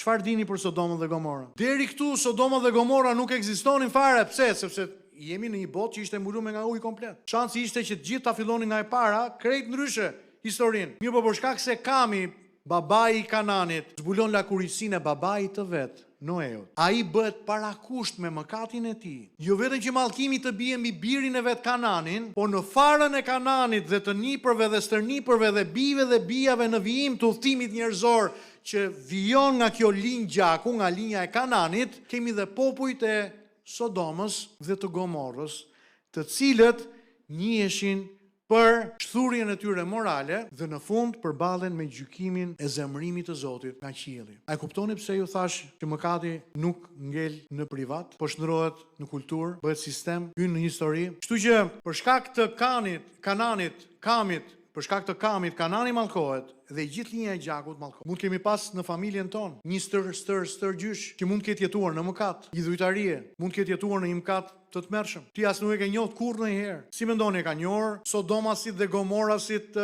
çfarë dini për Sodomën dhe Gomorën? Deri këtu Sodoma dhe Gomora nuk ekzistonin fare, pse? Sepse jemi në një botë që ishte mbuluar nga ujë komplet. Shansi ishte që të gjithë ta fillonin nga e para, krejt ndryshe historinë. Mirë, po për shkak se Kami, babai i Kananit, zbulon lakurisinë e babait të vet, Noeut. Ai bëhet parakusht me mëkatin e tij. Jo vetëm që mallkimi të bie mbi birin e vet Kananin, po në farën e Kananit dhe të nipërve dhe stërnipërve dhe bijve dhe bijave në vijim të udhëtimit njerëzor që vijon nga kjo linjë gjaku, nga linja e Kananit, kemi dhe popujt e Sodomës dhe të Gomorrës, të cilët njiheshin për shthurjen e tyre morale dhe në fund përballen me gjykimin e zemërimit të Zotit nga qielli. A e kuptoni pse ju thash që mëkati nuk ngel në privat, po shndrohet në kulturë, bëhet sistem, hyn në histori? Kështu që për shkak të Kamit, për shkak të Kamit, Kanani mallkohet dhe i gjithë linja e gjakut mallkohet. Mund kemi pas në familjen tonë një stër gjysh që mund të ketë jetuar në mëkat, i dhujtarie, mund të ketë jetuar në një mëkat të tmerrshëm. Ti as nuk e ke njohur kurrë ndonjëherë. Si mendoni, e ka njohur Sodomasit dhe Gomorasit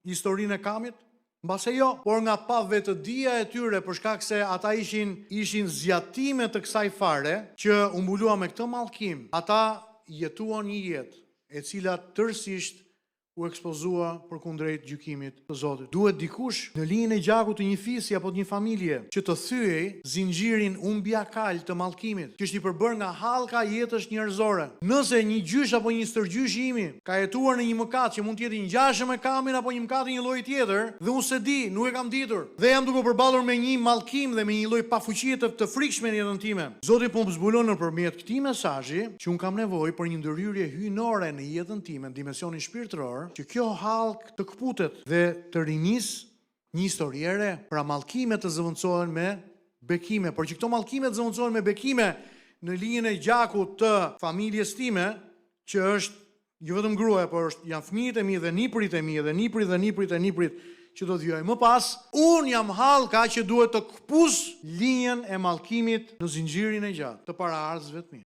historinë e Kamit? Mbase jo, por nga pa vetëdia e tyre për shkak se ata ishin zjatime të kësaj fare që u mbulua me këtë mallkim. Ata jetuan një jetë e cila tërësisht u ekspozua përkundrejt gjykimit të Zotit. Duhet dikush në linjën e gjakut të një fisi apo të një familje që të thyej zinxhirin umbiakal të mallkimit, që është i përbërë nga hallka jetësh njerëzore. Nëse një gjysh apo një stërgjysh imi ka jetuar në një mëkat që mund të jetë i ngjashëm me Kamin apo një mëkat i një lloji tjetër, dhe unë se di, nuk e kam ditur, dhe jam duke përballur me një mallkim dhe me një lloj pafuqie të frikshme në jetën time. Zoti po më zbulon nëpërmjet këtij mesazhi që un kam nevojë për një ndërhyrje hyjnore në jetën time, në dimensionin shpirtëror, që kjo hallk të kputet dhe të rinis një historiere, pra mallkime të zëvendësohen me bekime, por që këto mallkime të zëvendësohen me bekime në linjën e gjakut të familjes time, që është jo vetëm gruaja, por janë fëmijët e mi dhe nipërit e mi dhe nipërit dhe nipërit e nipërit që do të vijojnë më pas, un jam hallka që duhet të kpus linjën e mallkimit në zinxhirin e gjatë të paraardhësve të mi.